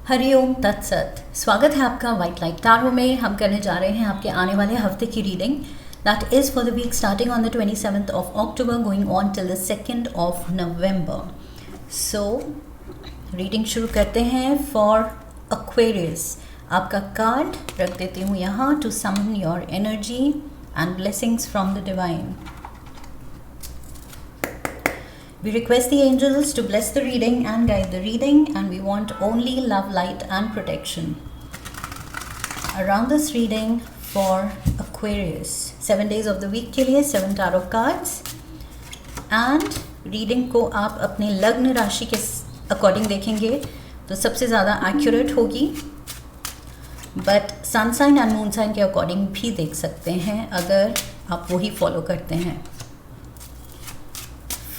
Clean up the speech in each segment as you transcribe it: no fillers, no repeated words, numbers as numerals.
हरिओम तत्सत। स्वागत है आपका वाइट लाइट टारो में। हम करने जा रहे हैं आपके आने वाले हफ्ते की reading that is for the week starting on the 27th of October going on till the 2nd of November. सो रीडिंग शुरू करते हैं फॉर एक्वेरियस। आपका कार्ड रख देती हूँ यहाँ to summon your energy and blessings from the divine. We request the angels to bless the reading and guide the reading, and we want only love, light and protection around this reading for Aquarius. 7 days of the week के लिए 7 tarot cards, and reading को आप अपने लग्न राशि के according देखेंगे तो सबसे ज़्यादा एक्यूरेट होगी, but sun sign and moon sign के अकॉर्डिंग भी देख सकते हैं अगर आप वही फॉलो करते हैं।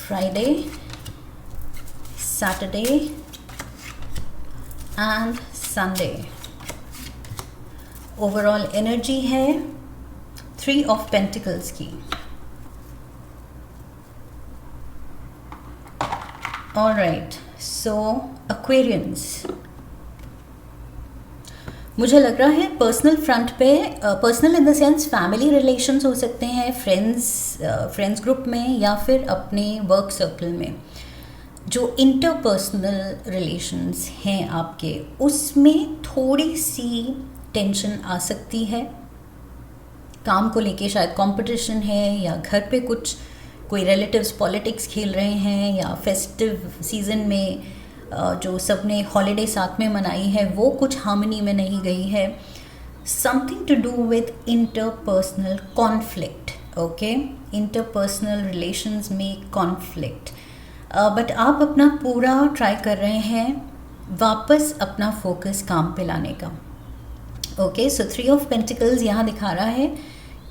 Friday, Saturday and Sunday. Overall energy है 3 of Pentacles की। Alright, so Aquarians, मुझे लग रहा है पर्सनल फ्रंट पे, personal in the sense family relations हो सकते हैं, फ्रेंड्स ग्रुप में या फिर अपने वर्क सर्कल में, जो इंटरपर्सनल रिलेशंस हैं आपके, उसमें थोड़ी सी टेंशन आ सकती है। काम को लेके शायद कंपटीशन है, या घर पे कोई रिलेटिव्स पॉलिटिक्स खेल रहे हैं, या फेस्टिव सीज़न में जो सबने हॉलीडे साथ में मनाई है वो कुछ हार्मनी में नहीं गई है। Something to do with interpersonal conflict, okay, interpersonal relations में कॉन्फ्लिक्ट, बट आप अपना पूरा ट्राई कर रहे हैं वापस अपना फोकस काम पे लाने का। ओके, सो 3 of Pentacles यहाँ दिखा रहा है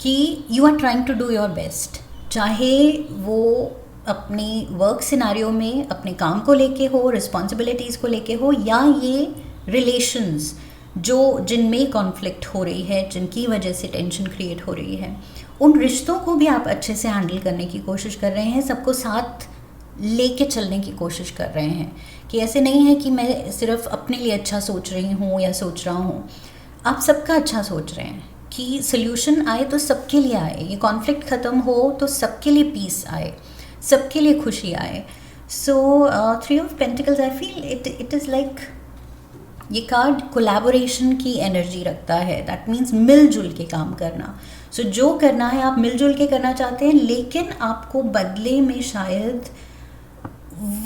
कि you are trying to do your best, चाहे वो अपनी वर्क सिनारियो में अपने काम को लेके हो, रिस्पॉन्सिबिलिटीज़ को लेके हो, या ये रिलेशंस जिनमें कॉन्फ्लिक्ट हो रही है, जिनकी वजह से टेंशन क्रिएट हो रही है, उन रिश्तों को भी आप अच्छे से हैंडल करने की कोशिश कर रहे हैं, सबको साथ लेके चलने की कोशिश कर रहे हैं कि ऐसे नहीं है कि मैं सिर्फ अपने लिए अच्छा सोच रही हूँ या सोच रहा हूँ, आप सबका अच्छा सोच रहे हैं कि सोल्यूशन आए तो सबके लिए आए, ये कॉन्फ्लिक्ट ख़त्म हो तो सबके लिए पीस आए, सबके लिए खुशी आए। सो 3 of Pentacles, I feel it is like, ये कार्ड कोलैबोरेशन की एनर्जी रखता है। दैट मीन्स मिलजुल के काम करना। सो जो करना है आप मिलजुल के करना चाहते हैं, लेकिन आपको बदले में शायद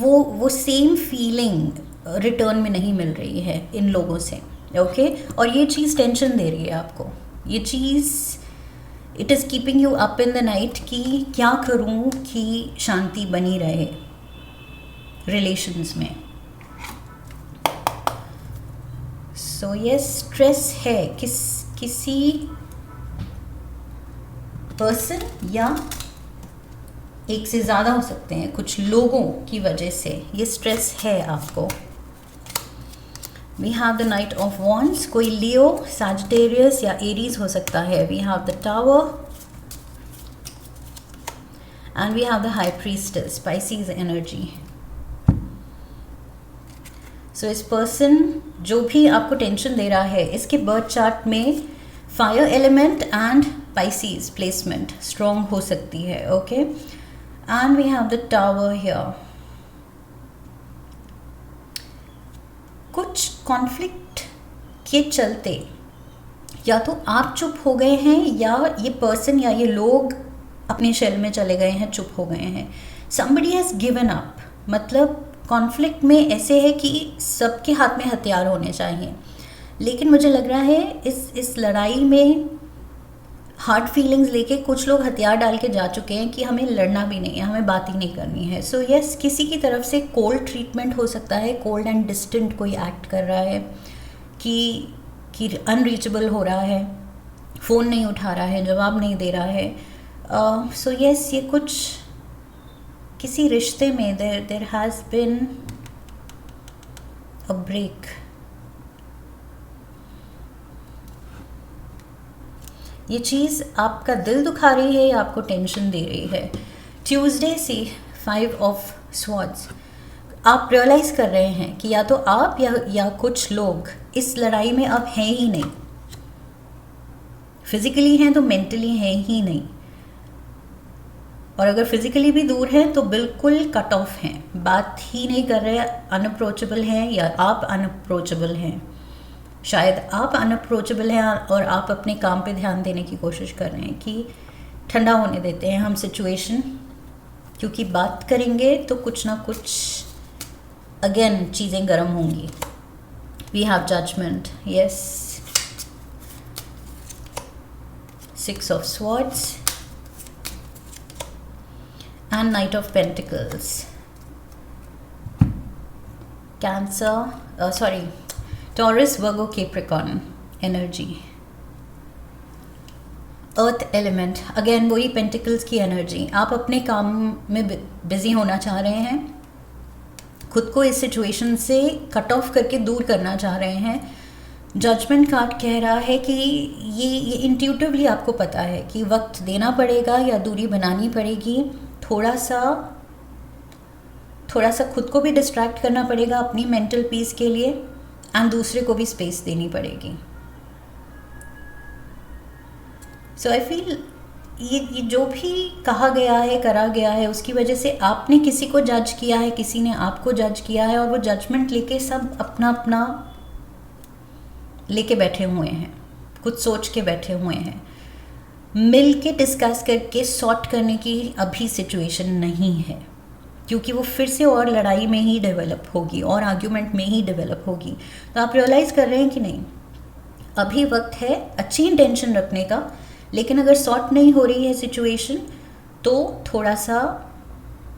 वो सेम फीलिंग रिटर्न में नहीं मिल रही है इन लोगों से, ओके, और ये चीज़ टेंशन दे रही है आपको। ये चीज़ it is keeping you up in the night कि क्या करूं कि शांति बनी रहे रिलेशंस में। सो ये स्ट्रेस है किसी पर्सन या एक से ज़्यादा हो सकते हैं, कुछ लोगों की वजह से ये स्ट्रेस है आपको। We have the Knight of Wands, कोई लियो, सैजिटेरियस या एरीज हो सकता है। We have the Tower and we have the High Priestess, Pisces energy. So इस पर्सन जो भी आपको टेंशन दे रहा है, इसके बर्थ चार्ट में fire element and Pisces placement strong हो सकती है, okay, and we have the tower here. कुछ कॉन्फ्लिक्ट के चलते या तो आप चुप हो गए हैं, या ये पर्सन या ये लोग अपने शेल में चले गए हैं, चुप हो गए हैं। somebody has given up, मतलब कॉन्फ्लिक्ट में ऐसे है कि सबके हाथ में हथियार होने चाहिए, लेकिन मुझे लग रहा है इस लड़ाई में हार्ड फीलिंग्स लेके कुछ लोग हथियार डाल के जा चुके हैं कि हमें लड़ना भी नहीं है, हमें बात ही नहीं करनी है। सो यस, किसी की तरफ से कोल्ड ट्रीटमेंट हो सकता है, कोल्ड एंड डिस्टेंट कोई एक्ट कर रहा है कि अनरीचेबल हो रहा है, फ़ोन नहीं उठा रहा है, जवाब नहीं दे रहा है। सो यस, ये कुछ किसी रिश्ते में there has been a break. ये चीज़ आपका दिल दुखा रही है या आपको टेंशन दे रही है। ट्यूसडे से 5 of Swords, आप रियलाइज़ कर रहे हैं कि या तो आप या कुछ लोग इस लड़ाई में अब हैं ही नहीं, फिजिकली हैं तो मेंटली हैं ही नहीं, और अगर फिजिकली भी दूर हैं तो बिल्कुल कट ऑफ हैं, बात ही नहीं कर रहे, अनअप्रोचेबल हैं, या आप अनअप्रोचेबल हैं। शायद आप अनअप्रोचेबल हैं और आप अपने काम पे ध्यान देने की कोशिश कर रहे हैं कि ठंडा होने देते हैं हम सिचुएशन, क्योंकि बात करेंगे तो कुछ ना कुछ अगेन चीज़ें गर्म होंगी। We have judgement, yes, 6 of Swords and Knight of Pentacles. Cancer, Taurus, Virgo, Capricorn energy. Earth element, again वही पेंटिकल्स की एनर्जी। आप अपने काम में बिजी होना चाह रहे हैं, खुद को इस सिचुएशन से कट ऑफ करके दूर करना चाह रहे हैं। जजमेंट कार्ड कह रहा है कि ये इंट्यूटिवली आपको पता है कि वक्त देना पड़ेगा या दूरी बनानी पड़ेगी, थोड़ा सा खुद को भी डिस्ट्रैक्ट करना पड़ेगा अपनी मेंटल पीस के लिए, एंड दूसरे को भी स्पेस देनी पड़ेगी। सो आई फील ये जो भी कहा गया है, करा गया है, उसकी वजह से आपने किसी को जज किया है, किसी ने आपको जज किया है, और वो जजमेंट लेके सब अपना अपना लेके बैठे हुए हैं, कुछ सोच के बैठे हुए हैं। मिल के डिस्कस करके सॉर्ट करने की अभी सिचुएशन नहीं है, क्योंकि वो फिर से और लड़ाई में ही डेवलप होगी और आर्ग्यूमेंट में ही डेवलप होगी। तो आप रियलाइज़ कर रहे हैं कि नहीं, अभी वक्त है अच्छी इंटेंशन रखने का, लेकिन अगर सॉर्ट नहीं हो रही है सिचुएशन तो थोड़ा सा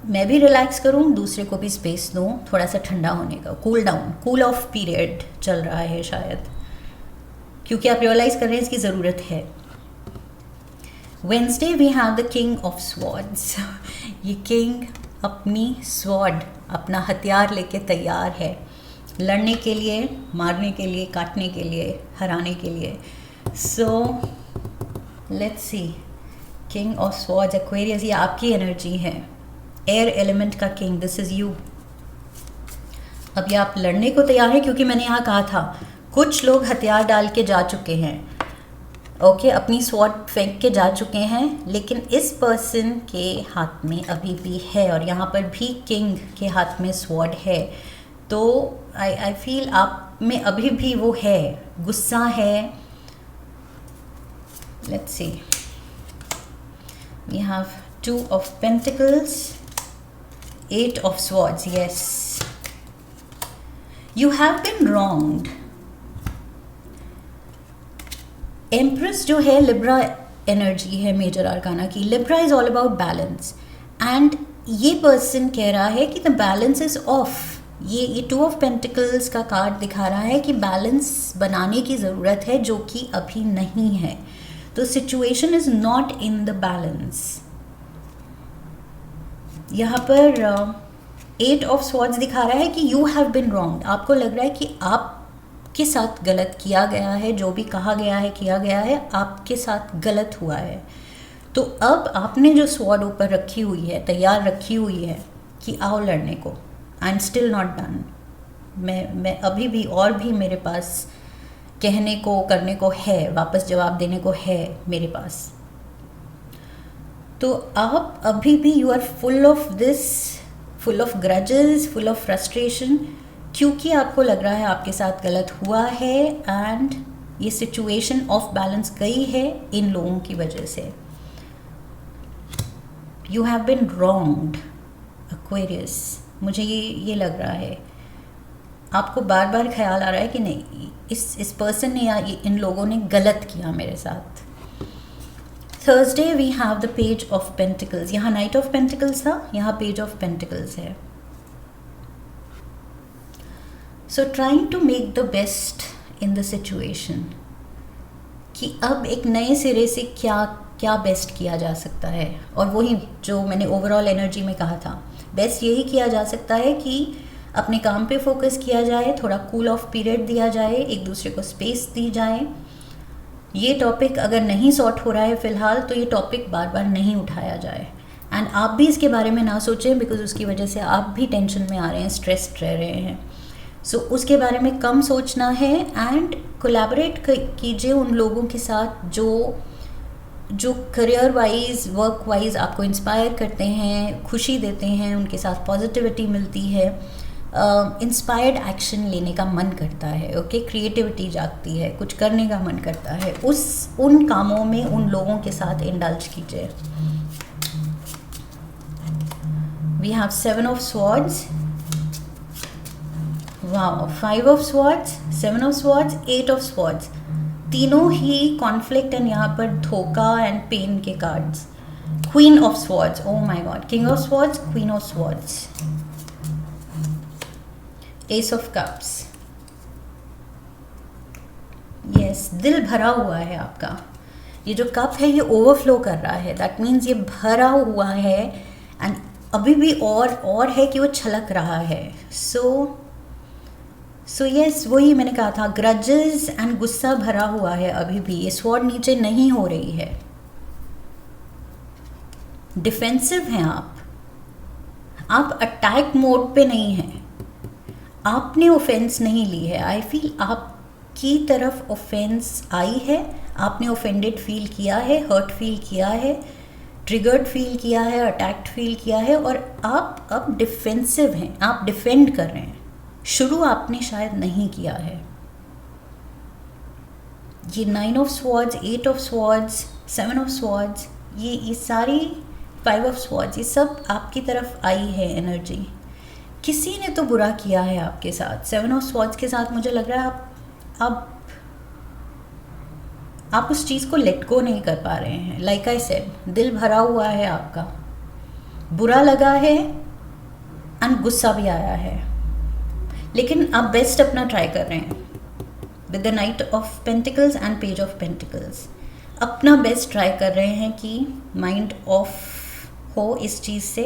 मैं भी रिलैक्स करूं, दूसरे को भी स्पेस दूं, थोड़ा सा ठंडा होने का, cool down, cool off period चल रहा है शायद, क्योंकि आप रियलाइज़ कर रहे हैं इसकी ज़रूरत है। Wednesday we have the king of swords. ये किंग अपनी स्वॉर्ड, अपना हथियार लेके तैयार है लड़ने के लिए, मारने के लिए, काटने के लिए, हराने के लिए। So let's see, king of swords, Aquarius, ये आपकी एनर्जी है, एयर एलिमेंट का किंग, दिस इज़ यू। अब ये आप लड़ने को तैयार हैं, क्योंकि मैंने यहाँ कहा था कुछ लोग हथियार डाल के जा चुके हैं, ओके, अपनी स्वॉर्ड फेंक के जा चुके हैं, लेकिन इस पर्सन के हाथ में अभी भी है, और यहाँ पर भी किंग के हाथ में स्वॉर्ड है। तो आई फील आप में अभी भी वो है, गुस्सा है। Let's see, we have 2 of Pentacles, 8 of Swords, yes, you have been wronged। Empress जो है लिब्रा एनर्जी है मेजर आर्काना की। Libra is all about balance, and ये पर्सन कह रहा है कि द बैलेंस इज ऑफ। ये 2 of Pentacles का कार्ड दिखा रहा है कि बैलेंस बनाने की ज़रूरत है, जो कि अभी नहीं है। तो situation is not in the balance. यहाँ पर 8 of Swords दिखा रहा है कि यू हैव बिन रॉन्ग्ड। आपको लग रहा है कि आपके साथ गलत किया गया है, जो भी कहा गया है, किया गया है, आपके साथ गलत हुआ है। तो अब आपने जो स्वॉर्ड ऊपर रखी हुई है, तैयार रखी हुई है कि आओ लड़ने को, I am still not done. मैं अभी भी, और भी मेरे पास कहने को, करने को है, वापस जवाब देने को है मेरे पास। तो आप अभी भी you are full of this, full of grudges, full of frustration, क्योंकि आपको लग रहा है आपके साथ गलत हुआ है, एंड ये सिचुएशन ऑफ बैलेंस गई है इन लोगों की वजह से। You have been wronged Aquarius, मुझे ये लग रहा है। आपको बार बार ख्याल आ रहा है कि नहीं, इस पर्सन ने या इन लोगों ने गलत किया मेरे साथ। Thursday we have the page of pentacles. यहाँ नाइट ऑफ पेंटिकल्स था, यहाँ पेज ऑफ पेंटिकल्स है। So trying to make the best in the situation, कि अब एक नए सिरे से क्या बेस्ट किया जा सकता है। और वही जो मैंने ओवरऑल एनर्जी में कहा था, बेस्ट यही किया जा सकता है कि अपने काम पे फोकस किया जाए, थोड़ा कूल ऑफ पीरियड दिया जाए, एक दूसरे को स्पेस दी जाए। ये टॉपिक अगर नहीं सॉर्ट हो रहा है फ़िलहाल, तो ये टॉपिक बार बार नहीं उठाया जाए। एंड आप भी इसके बारे में ना सोचें, बिकॉज उसकी वजह से आप भी टेंशन में आ रहे हैं, स्ट्रेस्ड रह रहे हैं. सो उसके बारे में कम सोचना है एंड कोलैबोरेट कीजिए उन लोगों के साथ जो करियर वाइज, वर्क वाइज आपको इंस्पायर करते हैं, खुशी देते हैं, उनके साथ पॉजिटिविटी मिलती है, इंस्पायर्ड एक्शन लेने का मन करता है. ओके, क्रिएटिविटी जागती है, कुछ करने का मन करता है. उन कामों में उन लोगों के साथ इंडल्ज कीजिए. We have 7 of swords, wow, 5 of swords, 7 of swords, 8 of swords. तीनों ही कॉन्फ्लिक्ट एंड यहाँ पर धोखा एंड पेन के cards. Queen of swords, oh my god, king of swords, queen of swords, ace of cups. Yes, दिल भरा हुआ है आपका. ये जो कप है ये ओवरफ्लो कर रहा है. दैट मीन्स ये भरा हुआ है एंड अभी भी और है कि वो छलक रहा है. सो यस, वही मैंने कहा था, ग्रजेस एंड गुस्सा भरा हुआ है अभी भी. ये स्वॉर्ड नीचे नहीं हो रही है. डिफेंसिव हैं आप अटैक मोड पे नहीं हैं. आपने ऑफेंस नहीं ली है. आई फील आपकी तरफ ऑफेंस आई है, आपने ऑफेंडेड फील किया है, हर्ट फील किया है, ट्रिगर्ड फील किया है, अटैक्ड फील किया है और आप अब डिफेंसिव हैं. आप डिफेंड कर रहे हैं. शुरू आपने शायद नहीं किया है. ये 9 of swords, 8 of swords, 7 of swords, ये सारी 5 ऑफ स्वॉर्ड्स, ये सब आपकी तरफ आई है एनर्जी. किसी ने तो बुरा किया है आपके साथ. 7 ऑफ स्वॉर्ड्स के साथ मुझे लग रहा है आप उस चीज़ को लेट गो नहीं कर पा रहे हैं. लाइक आई सेड, दिल भरा हुआ है आपका, बुरा लगा है एंड गुस्सा भी आया है, लेकिन आप बेस्ट अपना ट्राई कर रहे हैं. With the night of pentacles and page of pentacles अपना बेस्ट ट्राई कर रहे हैं कि माइंड ऑफ हो इस चीज़ से,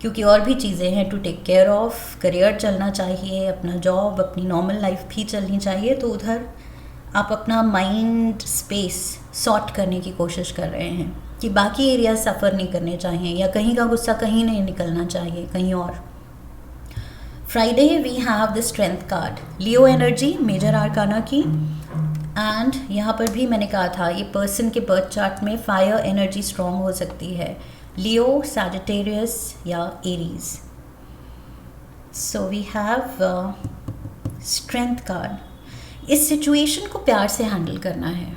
क्योंकि और भी चीज़ें हैं to take care of. Career चलना चाहिए, अपना जॉब, अपनी नॉर्मल लाइफ भी चलनी चाहिए. तो उधर आप अपना माइंड स्पेस सॉर्ट करने की कोशिश कर रहे हैं कि बाकी एरिया सफ़र नहीं करने चाहिए या कहीं का गुस्सा कहीं नहीं निकलना चाहिए कहीं और. Friday we have the strength card, Leo energy, major arcana की. एंड यहाँ पर भी मैंने कहा था ये पर्सन के बर्थ चार्ट में फायर एनर्जी स्ट्रॉन्ग हो सकती है. लियो, सैजिटेरियस या Aries. So we have strength card. इस सिचुएशन को प्यार से हैंडल करना है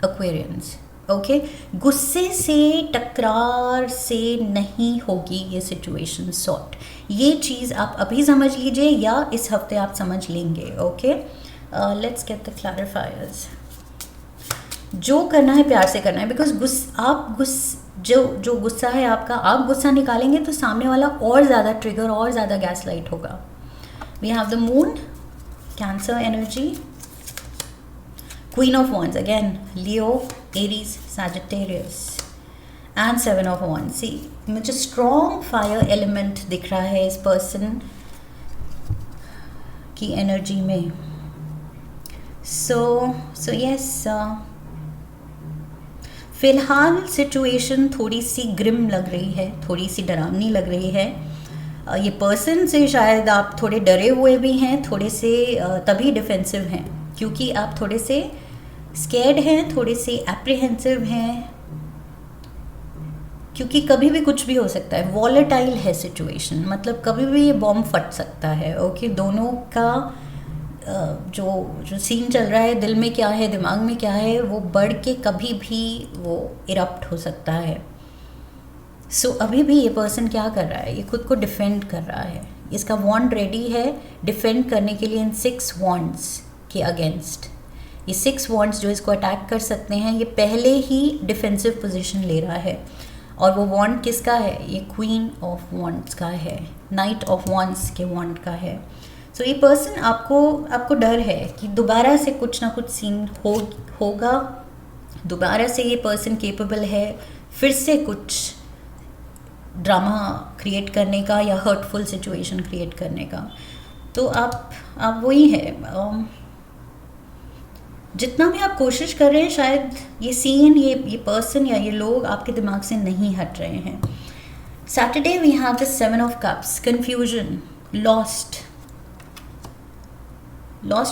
एक्वेरियंस. ओके, गुस्से से, टकरार से नहीं होगी ये सिचुएशन सॉर्ट. ये चीज़ आप अभी समझ लीजिए या इस हफ्ते आप समझ लेंगे. Okay, let's get the clarifiers. जो करना है प्यार से करना है, बिकॉज जो गुस्सा है आपका, आप गुस्सा निकालेंगे तो सामने वाला और ज़्यादा ट्रिगर, और ज़्यादा गैस लाइट होगा. We have the moon, Cancer energy, Queen of Wands again, Leo, Aries, Sagittarius and 7 of wands. See, मुझे स्ट्रॉन्ग फायर एलिमेंट दिख रहा है इस पर्सन की एनर्जी में. सो यस, फिलहाल सिचुएशन थोड़ी सी ग्रिम लग रही है, थोड़ी सी डरावनी लग रही है. ये पर्सन से शायद आप थोड़े डरे हुए भी हैं, थोड़े से तभी डिफेंसिव हैं क्योंकि आप थोड़े से स्कैर्ड हैं, थोड़े से एप्रीहेंसिव हैं, क्योंकि कभी भी कुछ भी हो सकता है. वॉलेटाइल है सिचुएशन, मतलब कभी भी ये बॉम्ब फट सकता है. ओके, दोनों का जो सीन चल रहा है, दिल में क्या है, दिमाग में क्या है, वो बढ़ के कभी भी वो इरप्ट हो सकता है. सो अभी भी ये पर्सन क्या कर रहा है, ये खुद को डिफेंड कर रहा है. इसका वॉन्ड रेडी है डिफेंड करने के लिए इन 6 वॉन्ड्स के अगेंस्ट. ये 6 वॉन्ड्स जो इसको अटैक कर सकते हैं, ये पहले ही डिफेंसिव पोजीशन ले रहा है. और वो वॉन्ड किसका है, ये क्वीन ऑफ वॉन्ड्स का है, नाइट ऑफ वॉन्ड्स के वॉन्ड का है. सो ये पर्सन आपको डर है कि दोबारा से कुछ ना कुछ सीन होगा, दोबारा से ये पर्सन केपेबल है फिर से कुछ ड्रामा क्रिएट करने का या हर्टफुल सिचुएशन क्रिएट करने का. तो आप वही है, जितना भी आप कोशिश कर रहे हैं, शायद ये सीन, ये पर्सन या ये लोग आपके दिमाग से नहीं हट रहे हैं. Saturday we have the 7 of cups, confusion, lost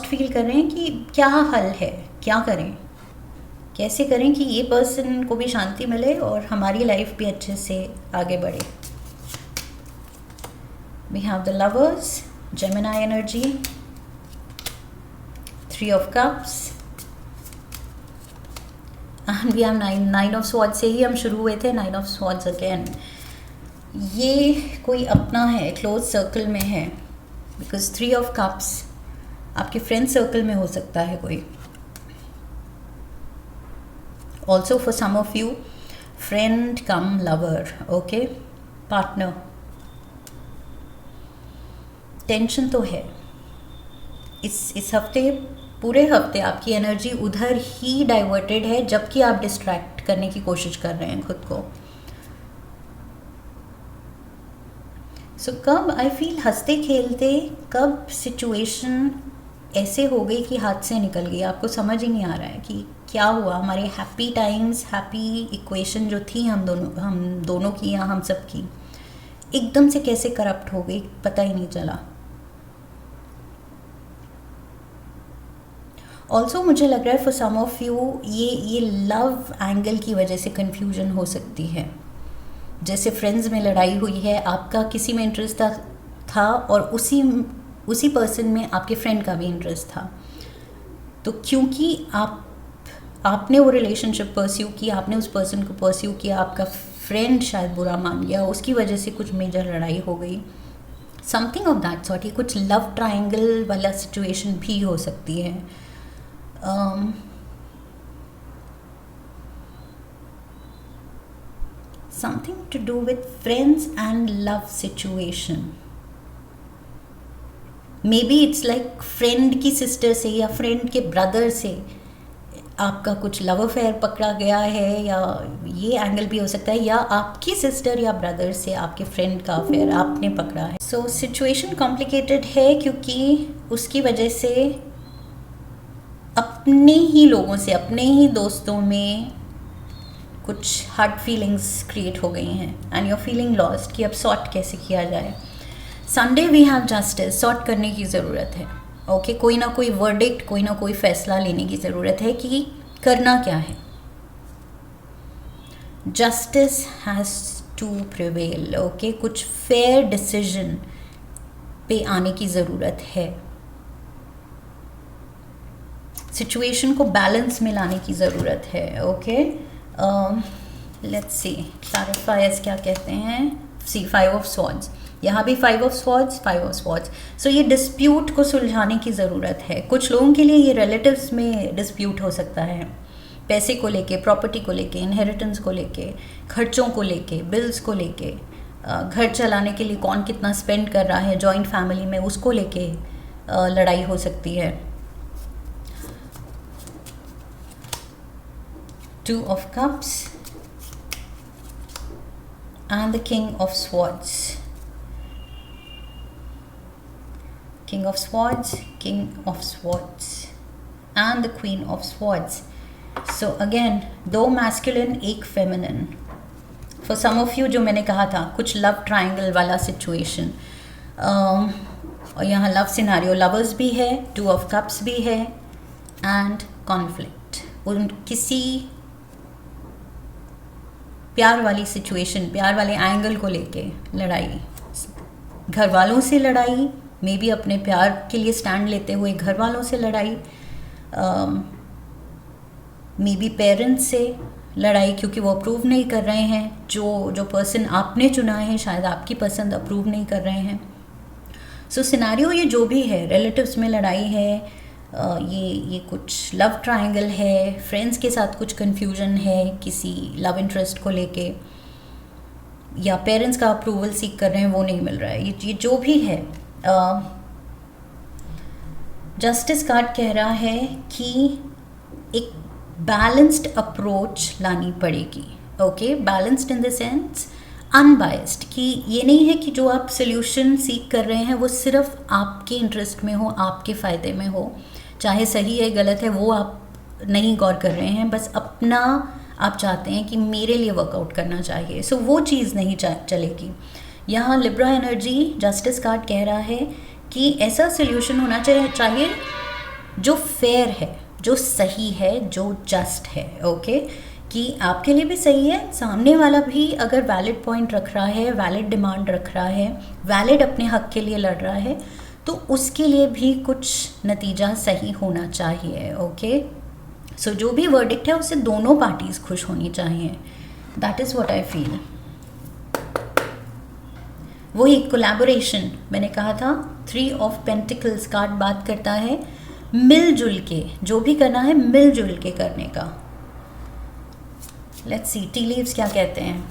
feel कर रहे हैं कि क्या हल है, क्या करें, कैसे करें कि ये पर्सन को भी शांति मिले और हमारी लाइफ भी अच्छे से आगे बढ़े. We have the lovers, Gemini energy, 3 of cups, and we have 9 of swords. से ही हम शुरू हुए थे, 9 ऑफ स्वॉर्ड्स अगेन. ये कोई अपना है, क्लोज सर्कल में है, बिकॉज 3 ऑफ कप्स आपके फ्रेंड सर्कल में हो सकता है कोई. Also for some of you, friend cum lover, okay, partner. Tension तो है इस हफ्ते, पूरे हफ्ते आपकी एनर्जी उधर ही डाइवर्टेड है, जबकि आप डिस्ट्रैक्ट करने की कोशिश कर रहे हैं खुद को. सो कब आई फील हंसते खेलते कब सिचुएशन ऐसे हो गई कि हाथ से निकल गई, आपको समझ ही नहीं आ रहा है कि क्या हुआ. हमारे हैप्पी टाइम्स, हैप्पी इक्वेशन जो थी हम दोनों की या हम सब की, एकदम से कैसे करप्ट हो गई, पता ही नहीं चला. ऑल्सो मुझे लग रहा है फॉर सम ऑफ यू ये लव एंगल की वजह से कन्फ्यूजन हो सकती है. जैसे फ्रेंड्स में लड़ाई हुई है, आपका किसी में इंटरेस्ट था और उसी पर्सन में आपके फ्रेंड का भी इंटरेस्ट था. तो क्योंकि आपने वो रिलेशनशिप परस्यू किया, आपने उस पर्सन को परस्यू किया, आपका फ्रेंड शायद बुरा मान गया, उसकी वजह से कुछ मेजर लड़ाई हो गई, समथिंग ऑफ दैट सॉर्ट. ये कुछ लव ट्रायंगल वाला सिचुएशन भी हो सकती है. Something to do with friends and love situation. Maybe it's like friend की सिस्टर से या फ्रेंड के ब्रदर से आपका कुछ लव अफेयर पकड़ा गया है, या ये एंगल भी हो सकता है, या आपकी सिस्टर या ब्रदर से आपके फ्रेंड का अफेयर आपने पकड़ा है. सो सिचुएशन कॉम्प्लिकेटेड है क्योंकि उसकी वजह से अपने ही लोगों से, अपने ही दोस्तों में कुछ हार्ड फीलिंग्स क्रिएट हो गई हैं and you are feeling lost कि अब सॉर्ट कैसे किया जाए. Sunday we have justice, sort करने की ज़रूरत है. ओके, कोई ना कोई वर्डिक्ट, कोई ना कोई फैसला लेने की ज़रूरत है कि करना क्या है. Justice has to prevail. Okay, कुछ फेयर डिसीजन पे आने की ज़रूरत है. सिचुएशन को बैलेंस में लाने की ज़रूरत है. ओके, लेट्स सी क्लैरिफायर्स क्या कहते हैं. सी 5 ऑफ स्वॉर्ड्स, यहाँ भी 5 ऑफ स्वॉर्ड्स, 5 ऑफ स्वॉर्ड्स. सो ये डिस्प्यूट को सुलझाने की ज़रूरत है. कुछ लोगों के लिए ये रिलेटिव्स में डिस्प्यूट हो सकता है, पैसे को लेके, प्रॉपर्टी को लेके, इनहेरिटेंस को लेके, खर्चों को लेके, बिल्स को लेके, घर चलाने के लिए कौन कितना स्पेंड कर रहा है जॉइंट फैमिली में, उसको लेके लड़ाई हो सकती है. 2 of cups and the king of swords. King of swords, king of swords and the queen of swords. So again, 2 masculine, 1 feminine. For some of you, जो मैंने कहा था कुछ लव ट्रायंगल वाला सिचुएशन, और यहाँ लव सिनारियो, लवर्स भी है, 2 of cups भी है एंड कॉन्फ्लिक्ट. उन किसी प्यार वाली सिचुएशन, प्यार वाले एंगल को लेके लड़ाई, घर वालों से लड़ाई, मे बी अपने प्यार के लिए स्टैंड लेते हुए घर वालों से लड़ाई, मे बी पेरेंट्स से लड़ाई क्योंकि वो अप्रूव नहीं कर रहे हैं, जो पर्सन आपने चुना है शायद आपकी पसंद अप्रूव नहीं कर रहे हैं. सो सिनेरियो ये जो भी है, रिलेटिव्स में लड़ाई है, ये कुछ लव ट्रायंगल है, फ्रेंड्स के साथ कुछ कन्फ्यूजन है किसी लव इंटरेस्ट को लेके, या पेरेंट्स का अप्रूवल सीख कर रहे हैं वो नहीं मिल रहा है. ये जो भी है, जस्टिस कार्ड कह रहा है कि एक बैलेंस्ड अप्रोच लानी पड़ेगी. Okay, balanced in the sense unbiased, कि ये नहीं है कि जो आप सोल्यूशन सीख कर रहे हैं वो सिर्फ आपके इंटरेस्ट में हो, आपके फ़ायदे में हो, चाहे सही है गलत है वो आप नहीं गौर कर रहे हैं, बस अपना आप चाहते हैं कि मेरे लिए वर्कआउट करना चाहिए, सो वो चीज़ नहीं चलेगी। यहाँ लिब्रा एनर्जी जस्टिस कार्ड कह रहा है कि ऐसा सोल्यूशन होना चाहिए जो फेयर है, जो सही है, जो जस्ट है, ओके कि आपके लिए भी सही है, सामने वाला भी अगर वैलिड पॉइंट रख रहा है, वैलिड डिमांड रख रहा है, वैलिड अपने हक के लिए लड़ रहा है, तो उसके लिए भी कुछ नतीजा सही होना चाहिए, ओके। सो जो भी वर्डिक्ट है उससे दोनों पार्टीज खुश होनी चाहिए, that is what I feel. वही कोलैबोरेशन मैंने कहा था, 3 ऑफ पेंटिकल्स कार्ड बात करता है मिलजुल के, जो भी करना है मिलजुल के करने का। लेट्स सी टी लीव्स क्या कहते हैं।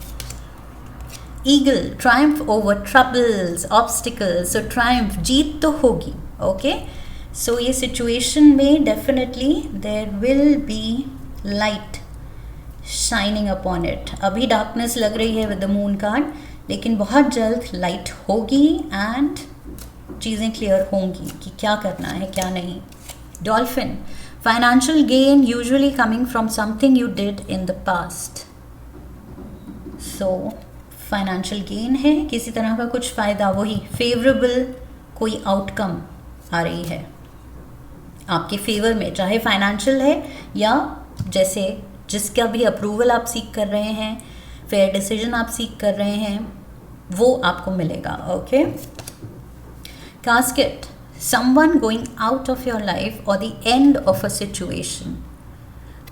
Eagle, triumph over troubles, obstacles, so triumph, जीत तो होगी, ओके। सो ये सिचुएशन में definitely there will be light shining upon it. अभी डार्कनेस लग रही है विद द मून कार्ड, लेकिन बहुत जल्द लाइट होगी एंड चीज़ें क्लियर होंगी कि क्या करना है क्या नहीं। Dolphin, financial gain usually coming from something you did in the past. So financial gain है, किसी तरह का कुछ फ़ायदा, वही फेवरेबल कोई आउटकम आ रही है आपके फेवर में, चाहे फाइनेंशियल है या जैसे जिसका भी अप्रूवल आप सीख कर रहे हैं, फेयर डिसीजन आप सीख कर रहे हैं, वो आपको मिलेगा, okay. Casket, someone going out of your life और the end of a situation.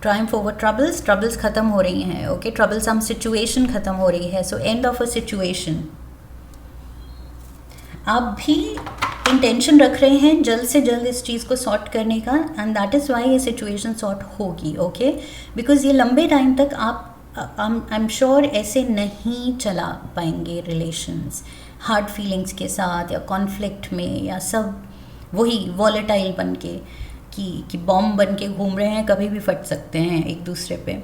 Triumph over troubles, troubles ख़त्म हो रही हैं, ओके, ट्रबल्सम सिचुएशन ख़त्म हो रही है, so and of a situation. आप भी इंटेंशन रख रहे हैं जल्द से जल्द इस चीज़ को सॉर्ट करने का, एंड दैट इज़ वाई ये सिचुएशन सॉर्ट होगी, ओके, बिकॉज ये लंबे टाइम तक आप आई एम श्योर ऐसे नहीं चला पाएंगे रिलेशंस, हार्ड फीलिंग्स के साथ या कॉन्फ्लिक्ट में, या सब वही वॉलेटाइल बन के कि बॉम्ब बन के घूम रहे हैं, कभी भी फट सकते हैं एक दूसरे पे।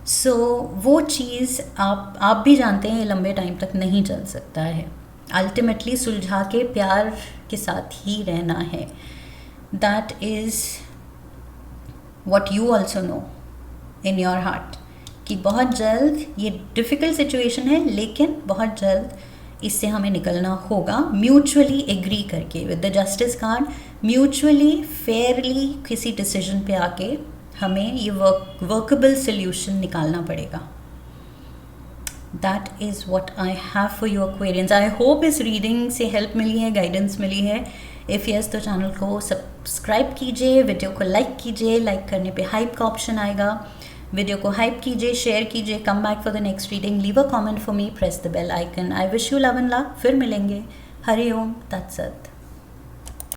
सो वो चीज़ आप भी जानते हैं ये लंबे टाइम तक नहीं चल सकता है। अल्टीमेटली सुलझा के प्यार के साथ ही रहना है, that is what you also no in your heart, कि बहुत जल्द ये डिफ़िकल्ट सिचुएशन है, लेकिन बहुत जल्द इससे हमें निकलना होगा म्यूचुअली एग्री करके। With the justice card, mutually Fairlie किसी डिसीजन पे आके हमें ये वर्केबल सोल्यूशन निकालना पड़ेगा। That is what I have for you Aquarians. I hope इस रीडिंग से हेल्प मिली है, गाइडेंस मिली है। इफ़ यस तो चैनल को सब्सक्राइब कीजिए, वीडियो को लाइक कीजिए, लाइक करने पे हाइप का ऑप्शन आएगा, वीडियो को हाइप कीजिए, शेयर कीजिए, come back for the next reading, leave a comment for me, press the bell icon. I wish you love and luck. फिर मिलेंगे। हरि ओम तत्सत।